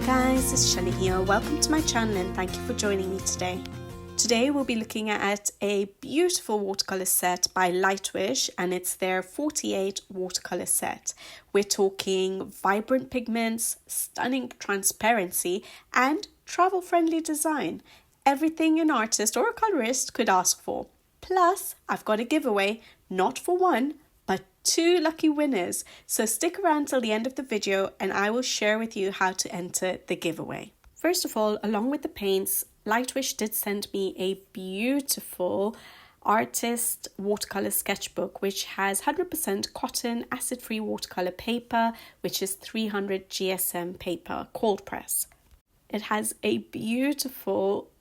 guys, it's Shelley here. Welcome to my channel and thank you for joining me today. Today we'll be looking at a beautiful watercolor set by Lightwish, and it's their 48 watercolor set. We're talking vibrant pigments, stunning transparency, and travel-friendly design. Everything an artist or a colorist could ask for. Plus, I've got a giveaway, not for one, but 2 lucky winners. So stick around till the end of the video and I will share with you how to enter the giveaway. First of all, along with the paints, Lightwish did send me a beautiful artist watercolor sketchbook which has 100% cotton acid-free watercolor paper, which is 300 GSM paper, cold press. It has a beautiful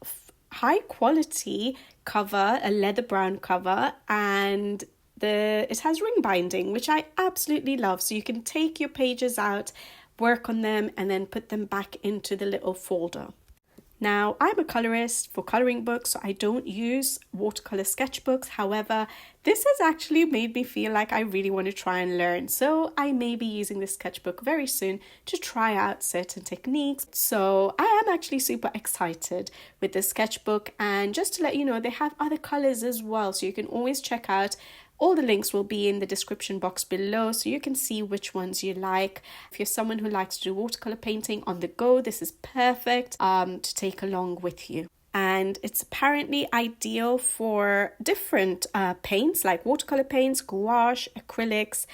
high quality cover, a leather brown cover, and it has ring binding, which I absolutely love. So you can take your pages out, work on them, and then put them back into the little folder. Now, I'm a colorist for coloring books, so I don't use watercolor sketchbooks. However, this has actually made me feel like I really want to try and learn. So I may be using this sketchbook very soon to try out certain techniques. So I am actually super excited with this sketchbook. And just to let you know, they have other colors as well. So you can always check out. All the links will be in the description box below, so you can see which ones you like. If you're someone who likes to do watercolor painting on the go, this is perfect to take along with you. And it's apparently ideal for different paints like watercolor paints, gouache, acrylics.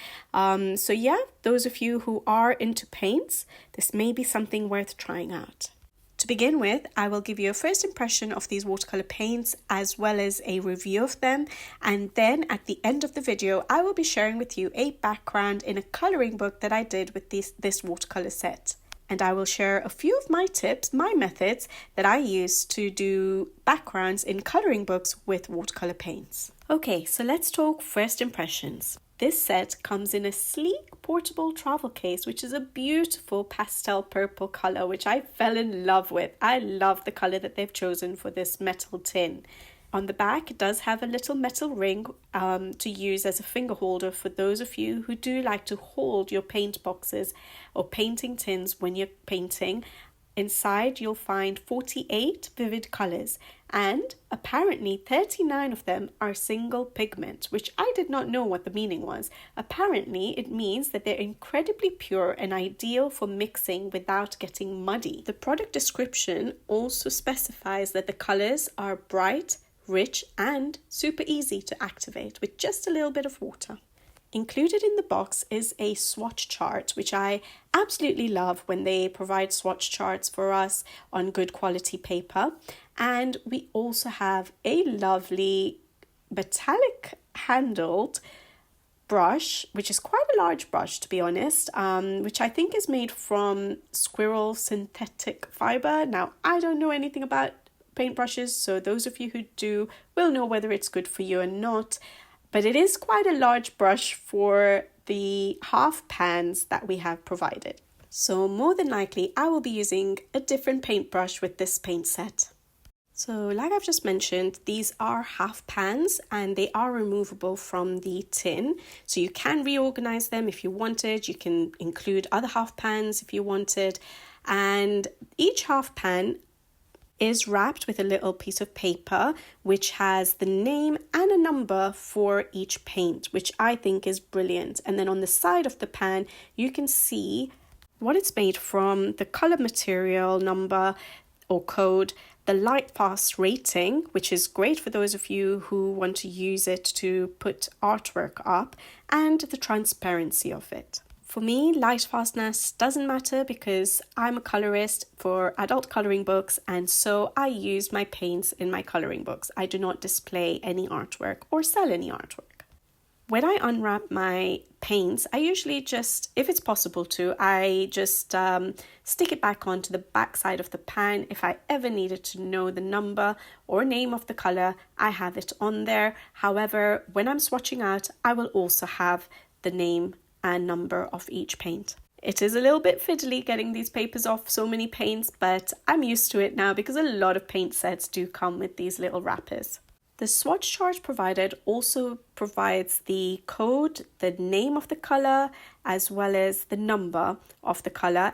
So yeah, those of you who are into paints, this may be something worth trying out. To begin with, I will give you a first impression of these watercolor paints as well as a review of them, and then at the end of the video I will be sharing with you a background in a coloring book that I did with this watercolor set. And I will share a few of my tips, my methods that I use to do backgrounds in coloring books with watercolor paints. Okay, so let's talk first impressions. This set comes in a sleek portable travel case, which is a beautiful pastel purple color, which I fell in love with. I love the color that they've chosen for this metal tin. On the back, it does have a little metal ring to use as a finger holder for those of you who do like to hold your paint boxes or painting tins when you're painting. Inside, you'll find 48 vivid colors, and apparently 39 of them are single pigment, which I did not know what the meaning was. Apparently, it means that they're incredibly pure and ideal for mixing without getting muddy. The product description also specifies that the colors are bright, rich, and super easy to activate with just a little bit of water. Included in the box is a swatch chart, which I absolutely love when they provide swatch charts for us on good quality paper. And we also have a lovely metallic handled brush, which is quite a large brush to be honest, which I think is made from squirrel synthetic fiber. Now, I don't know anything about paintbrushes, so those of you who do will know whether it's good for you or not. But it is quite a large brush for the half pans that we have provided. So more than likely, I will be using a different paintbrush with this paint set. So like I've just mentioned, these are half pans and they are removable from the tin. So you can reorganize them if you wanted. You can include other half pans if you wanted. And each half pan is wrapped with a little piece of paper which has the name and a number for each paint, which I think is brilliant. And then on the side of the pan you can see what it's made from, the color material number or code, the light fast rating, which is great for those of you who want to use it to put artwork up, and the transparency of it. For me, light fastness doesn't matter because I'm a colorist for adult coloring books, and so I use my paints in my coloring books. I do not display any artwork or sell any artwork. When I unwrap my paints, I usually just, if it's possible to, I just stick it back onto the back side of the pan. If I ever needed to know the number or name of the color, I have it on there. However, when I'm swatching out, I will also have the name and number of each paint. It is a little bit fiddly getting these papers off so many paints, but I'm used to it now because a lot of paint sets do come with these little wrappers. The swatch chart provided also provides the code, the name of the color, as well as the number of the color,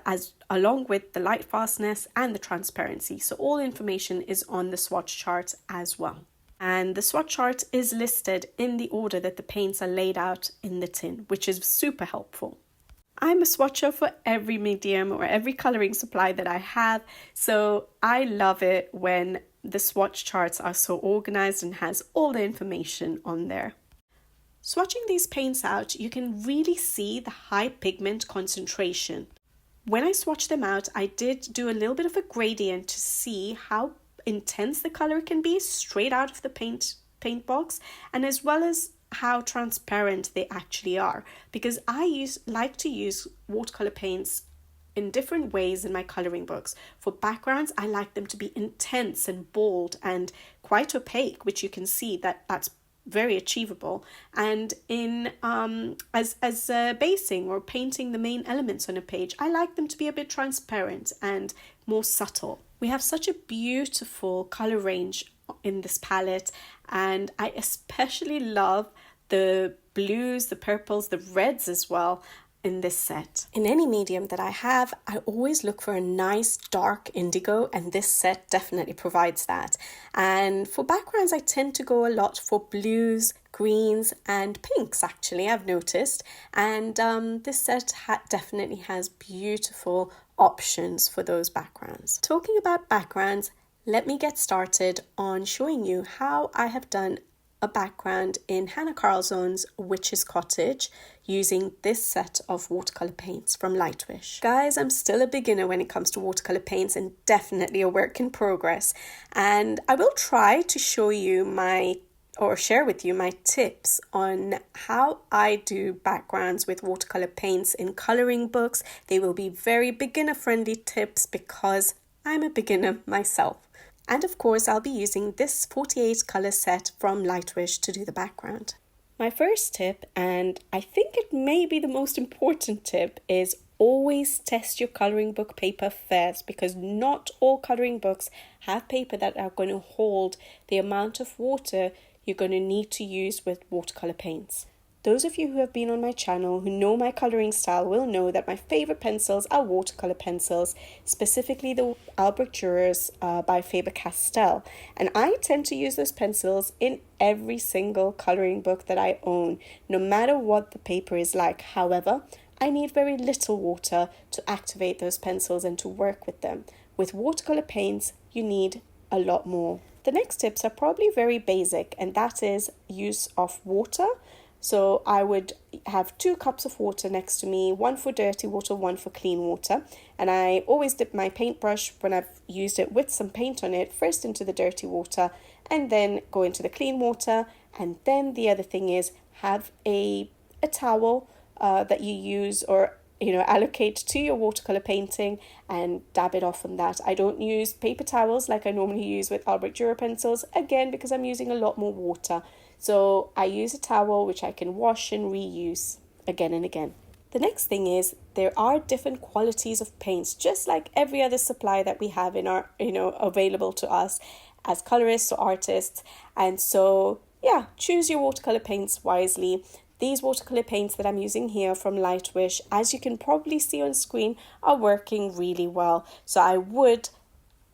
along with the light fastness and the transparency. So all information is on the swatch chart as well. And the swatch chart is listed in the order that the paints are laid out in the tin, which is super helpful. I'm a swatcher for every medium or every coloring supply that I have, so I love it when the swatch charts are so organized and has all the information on there. Swatching these paints out, you can really see the high pigment concentration. When I swatched them out, I did do a little bit of a gradient to see how intense the color can be straight out of the paint box, and as well as how transparent they actually are, because I like to use watercolor paints in different ways in my coloring books. For backgrounds, I like them to be intense and bold and quite opaque, which you can see that's very achievable. And in as basing or painting the main elements on a page, I like them to be a bit transparent and more subtle. We have such a beautiful color range in this palette, and I especially love the blues, the purples, the reds as well in this set. In any medium that I have, I always look for a nice dark indigo, and this set definitely provides that. And for backgrounds, I tend to go a lot for blues, greens and pinks, actually, I've noticed. And this set definitely has beautiful options for those backgrounds. Talking about backgrounds, let me get started on showing you how I have done a background in Hannah Carlzone's Witch's Cottage using this set of watercolor paints from Lightwish. Guys, I'm still a beginner when it comes to watercolor paints and definitely a work in progress. And I will try to show you share with you my tips on how I do backgrounds with watercolor paints in coloring books. They will be very beginner friendly tips because I'm a beginner myself. And of course, I'll be using this 48 color set from Lightwish to do the background. My first tip, and I think it may be the most important tip, is always test your coloring book paper first, because not all coloring books have paper that are going to hold the amount of water you're going to need to use with watercolor paints. Those of you who have been on my channel who know my coloring style will know that my favorite pencils are watercolor pencils, specifically the Albrecht Dürers by Faber-Castell. And I tend to use those pencils in every single coloring book that I own, no matter what the paper is like. However, I need very little water to activate those pencils and to work with them. With watercolor paints, you need a lot more. The next tips are probably very basic, and that is use of water. So I would have 2 cups of water next to me, 1 for dirty water, 1 for clean water. And I always dip my paintbrush when I've used it with some paint on it, first into the dirty water and then go into the clean water. And then the other thing is have a towel that you use or allocate to your watercolor painting and dab it off on that. I don't use paper towels like I normally use with Albrecht Dürer pencils, again because I'm using a lot more water. So I use a towel which I can wash and reuse again and again. The next thing is there are different qualities of paints, just like every other supply that we have in our, available to us as colorists or artists. And so, choose your watercolor paints wisely. These watercolor paints that I'm using here from Lightwish, as you can probably see on screen, are working really well. So I would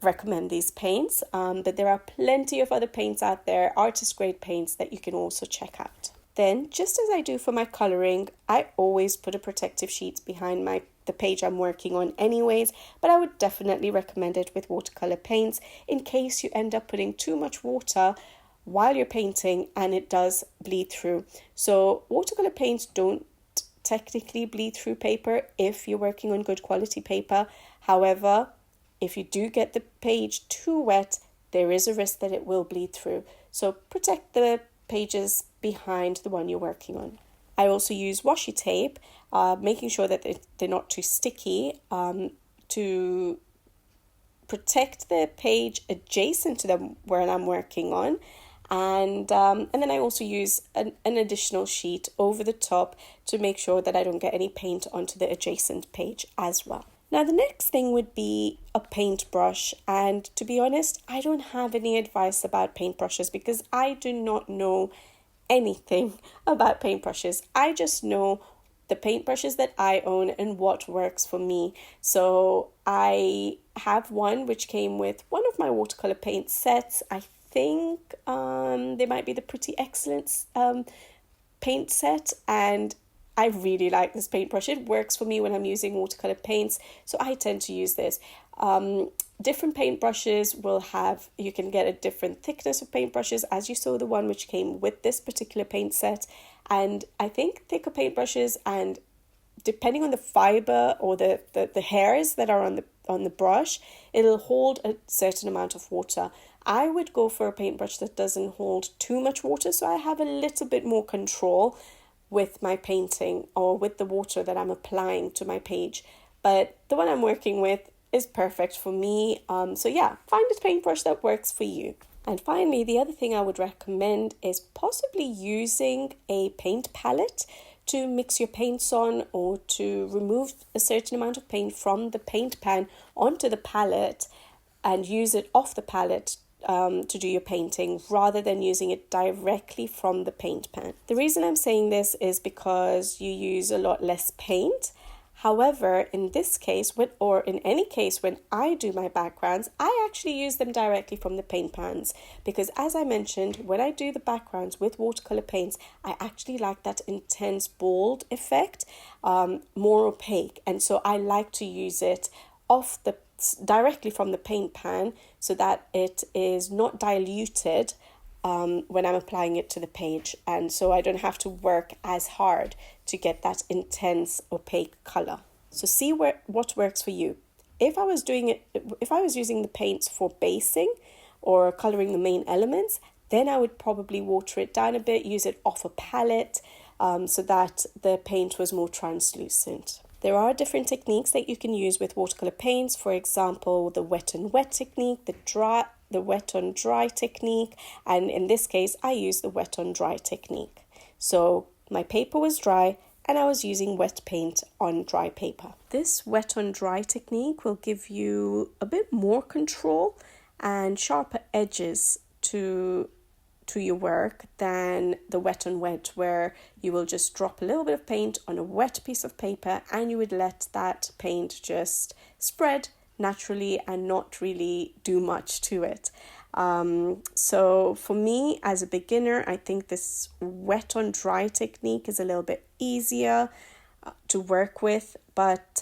recommend these paints, but there are plenty of other paints out there, artist grade paints that you can also check out. Then, just as I do for my coloring, I always put a protective sheet behind the page I'm working on anyways, but I would definitely recommend it with watercolor paints in case you end up putting too much water while you're painting and it does bleed through. So watercolor paints don't technically bleed through paper if you're working on good quality paper. However, if you do get the page too wet, there is a risk that it will bleed through. So protect the pages behind the one you're working on. I also use washi tape, making sure that they're not too sticky, to protect the page adjacent to them where I'm working on. And then I also use an additional sheet over the top to make sure that I don't get any paint onto the adjacent page as well. Now the next thing would be a paintbrush, and to be honest, I don't have any advice about paintbrushes because I do not know anything about paintbrushes. I just know the paintbrushes that I own and what works for me. So I have one which came with one of my watercolor paint sets. I think they might be the Pretty Excellence paint set, and I really like this paintbrush. It works for me when I'm using watercolor paints, so I tend to use this. Different paintbrushes will have, you can get a different thickness of paintbrushes, as you saw the one which came with this particular paint set. And I think thicker paintbrushes, and depending on the fiber or the hairs that are on the brush, it'll hold a certain amount of water. I would go for a paintbrush that doesn't hold too much water, so I have a little bit more control with my painting or with the water that I'm applying to my page. But the one I'm working with is perfect for me. So yeah, find a paintbrush that works for you. And finally, the other thing I would recommend is possibly using a paint palette to mix your paints on, or to remove a certain amount of paint from the paint pan onto the palette and use it off the palette to do your painting, rather than using it directly from the paint pan. The reason I'm saying this is because you use a lot less paint. However, in this case, or in any case when I do my backgrounds, I actually use them directly from the paint pans, because as I mentioned, when I do the backgrounds with watercolor paints, I actually like that intense bold effect, more opaque, and so I like to use it directly from the paint pan so that it is not diluted when I'm applying it to the page, and so I don't have to work as hard to get that intense opaque color. So see what works for you. If I was using the paints for basing or coloring the main elements, then I would probably water it down a bit, use it off a palette, so that the paint was more translucent. There are different techniques that you can use with watercolor paints. For example, the wet on wet technique, the wet on dry technique, and in this case I used the wet on dry technique. So my paper was dry and I was using wet paint on dry paper. This wet on dry technique will give you a bit more control and sharper edges to your work than the wet on wet, where you will just drop a little bit of paint on a wet piece of paper and you would let that paint just spread naturally and not really do much to it. So for me as a beginner, I think this wet on dry technique is a little bit easier to work with, but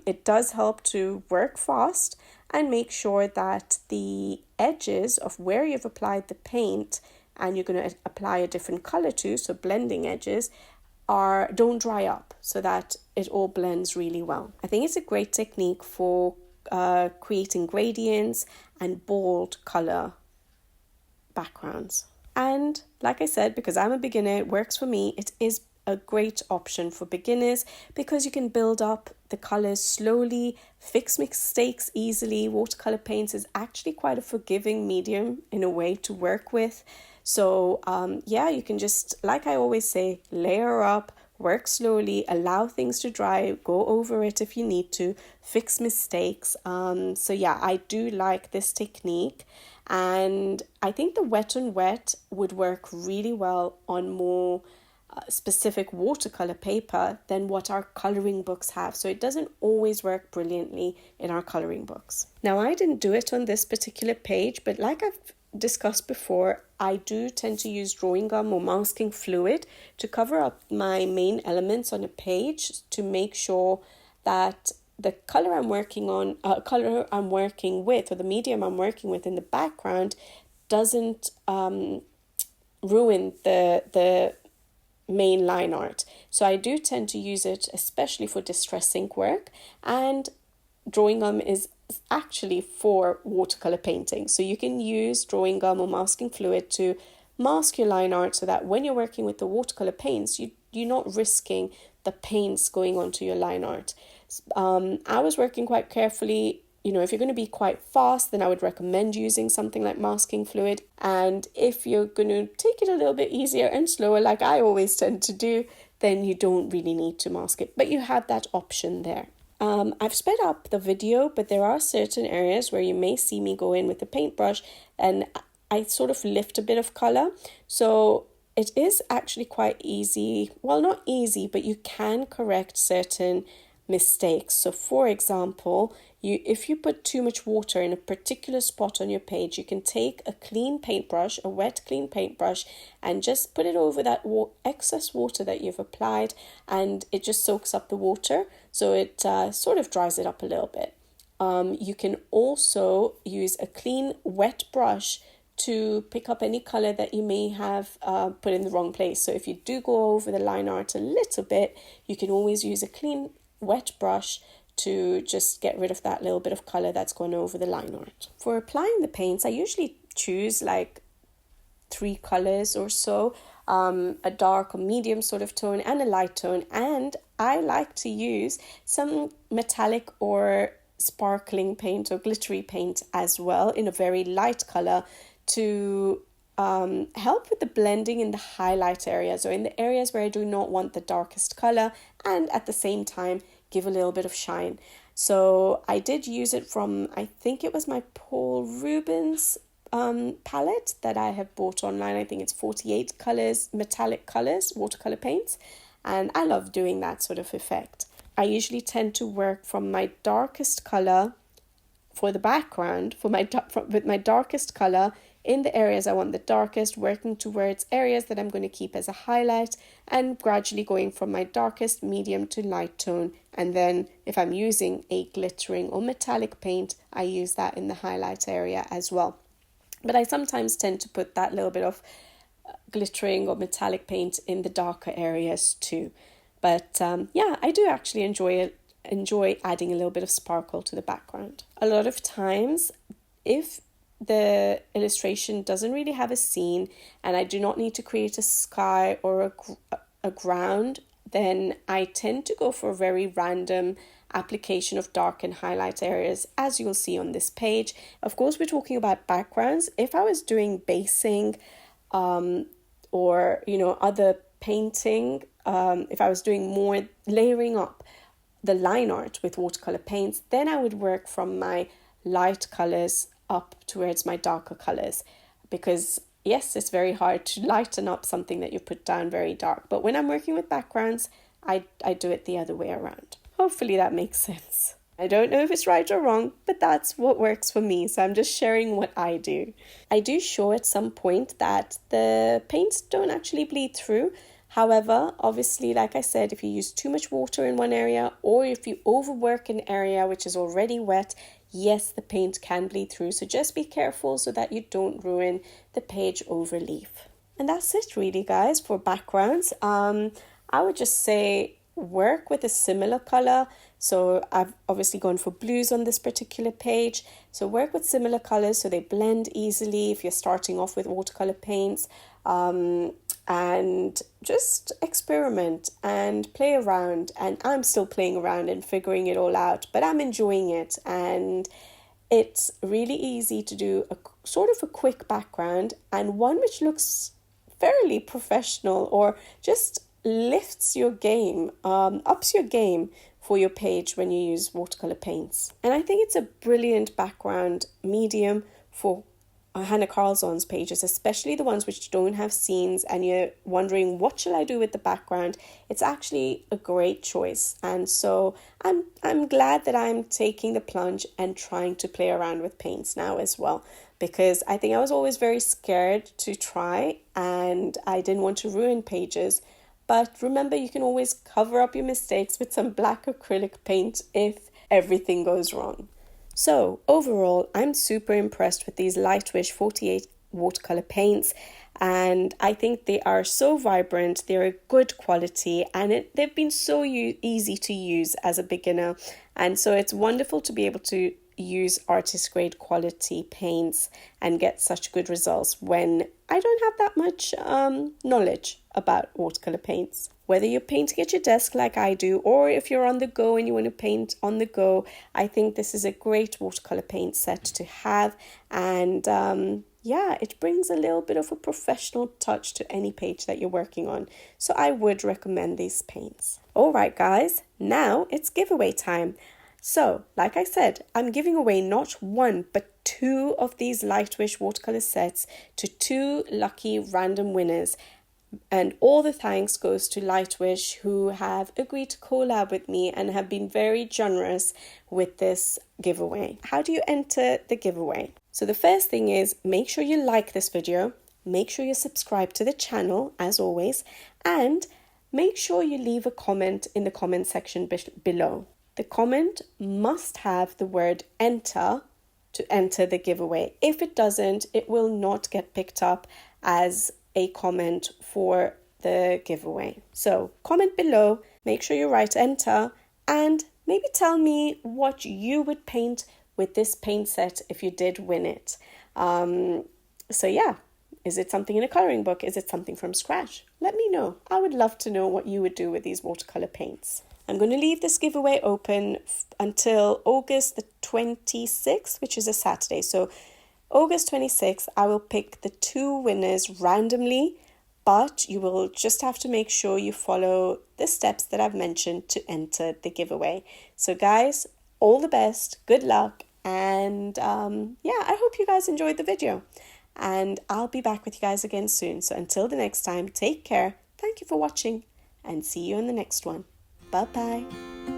it does help to work fast and make sure that the edges of where you've applied the paint and you're going to apply a different color to, so blending edges, don't dry up, so that it all blends really well. I think it's a great technique for creating gradients and bold color backgrounds. And like I said, because I'm a beginner, it works for me. It is a great option for beginners because you can build up the colors slowly, fix mistakes easily. Watercolor paints is actually quite a forgiving medium in a way to work with. So you can just, like I always say, layer up, work slowly, allow things to dry, go over it if you need to, fix mistakes. I do like this technique, and I think the wet on wet would work really well on more specific watercolor paper than what our coloring books have. So it doesn't always work brilliantly in our coloring books. Now, I didn't do it on this particular page, but like I've discussed before, I do tend to use drawing gum or masking fluid to cover up my main elements on a page to make sure that the color I'm working with, or the medium I'm working with in the background doesn't ruin the main line art. So I do tend to use it especially for distress ink work, and drawing gum is actually for watercolor painting. So you can use drawing gum or masking fluid to mask your line art so that when you're working with the watercolor paints, you're not risking the paints going onto your line art. I was working quite carefully. If you're going to be quite fast, then I would recommend using something like masking fluid. And if you're going to take it a little bit easier and slower, like I always tend to do, then you don't really need to mask it. But you have that option there. I've sped up the video, but there are certain areas where you may see me go in with the paintbrush and I sort of lift a bit of color. So it is actually quite easy. Well, not easy, but you can correct certain mistakes. So for example, if you put too much water in a particular spot on your page, you can take a clean paintbrush, a wet clean paintbrush, and just put it over that excess water that you've applied, and it just soaks up the water, so it sort of dries it up a little bit. You can also use a clean wet brush to pick up any color that you may have put in the wrong place. So if you do go over the line art a little bit, you can always use a clean wet brush to just get rid of that little bit of color that's gone over the line art. For applying the paints, I usually choose like 3 colors or so, a dark or medium sort of tone and a light tone, and I like to use some metallic or sparkling paint or glittery paint as well in a very light color to help with the blending in the highlight areas or in the areas where I do not want the darkest color, and at the same time give a little bit of shine. So I did use it from, I think it was my Paul Rubens palette that I have bought online. I think it's 48 colors, metallic colors, watercolor paints, and I love doing that sort of effect. I usually tend to work from my darkest color for the background, with my darkest color in the areas I want the darkest, working towards areas that I'm going to keep as a highlight, and gradually going from my darkest, medium to light tone. And then if I'm using a glittering or metallic paint, I use that in the highlight area as well. But I sometimes tend to put that little bit of glittering or metallic paint in the darker areas too. But yeah, I do actually enjoy adding a little bit of sparkle to the background. A lot of times, if the illustration doesn't really have a scene and I do not need to create a sky or a ground, then I tend to go for a very random application of dark and highlight areas, as you'll see on this page. Of course, we're talking about backgrounds. If I was doing basing or other painting, if I was doing more layering up the line art with watercolor paints, then I would work from my light colors up towards my darker colors, because yes, it's very hard to lighten up something that you put down very dark, but when I'm working with backgrounds, I do it the other way around. Hopefully that makes sense. I don't know if it's right or wrong, but that's what works for me, so I'm just sharing what I do. I do show at some point that the paints don't actually bleed through. However, obviously, like I said, if you use too much water in one area, or if you overwork an area which is already wet, yes, the paint can bleed through. So just be careful so that you don't ruin the page overleaf. And that's it really, guys, for backgrounds. I would just say work with a similar color. So I've obviously gone for blues on this particular page. So work with similar colors so they blend easily if you're starting off with watercolor paints. And just experiment and play around. And I'm still playing around and figuring it all out, but I'm enjoying it. And it's really easy to do a sort of a quick background, and one which looks fairly professional or just lifts your game, ups your game for your page when you use watercolor paints. And I think it's a brilliant background medium for Hannah Carlson's pages, especially the ones which don't have scenes and you're wondering what shall I do with the background. It's actually a great choice, and so I'm glad that I'm taking the plunge and trying to play around with paints now as well, because I think I was always very scared to try and I didn't want to ruin pages. But remember, you can always cover up your mistakes with some black acrylic paint if everything goes wrong. So overall, I'm super impressed with these Lightwish 48 watercolor paints, and I think they are so vibrant, they're a good quality, and they've been so easy to use as a beginner. And so it's wonderful to be able to use artist grade quality paints and get such good results when I don't have that much knowledge about watercolor paints. whether you're painting at your desk like I do, or if you're on the go and you want to paint on the go, I think this is a great watercolor paint set to have. And yeah, it brings a little bit of a professional touch to any page that you're working on. So I would recommend these paints. All right, guys, now it's giveaway time. So, like I said, I'm giving away not one, but 2 of these Lightwish watercolor sets to 2 lucky random winners. And all the thanks goes to Lightwish, who have agreed to collab with me and have been very generous with this giveaway. How do you enter the giveaway? So the first thing is, make sure you like this video, make sure you subscribe to the channel as always, and make sure you leave a comment in the comment section below. The comment must have the word enter to enter the giveaway. If it doesn't, it will not get picked up as a comment for the giveaway. So comment below, make sure you write enter, and maybe tell me what you would paint with this paint set if you did win it. So yeah, is it something in a coloring book? Is it something from scratch? Let me know. I would love to know what you would do with these watercolor paints. I'm going to leave this giveaway open until August the 26th, which is a Saturday. So August 26th, I will pick the 2 winners randomly, but you will just have to make sure you follow the steps that I've mentioned to enter the giveaway. So guys, all the best, good luck, and yeah, I hope you guys enjoyed the video. And I'll be back with you guys again soon. So until the next time, take care, thank you for watching, and see you in the next one. Bye-bye.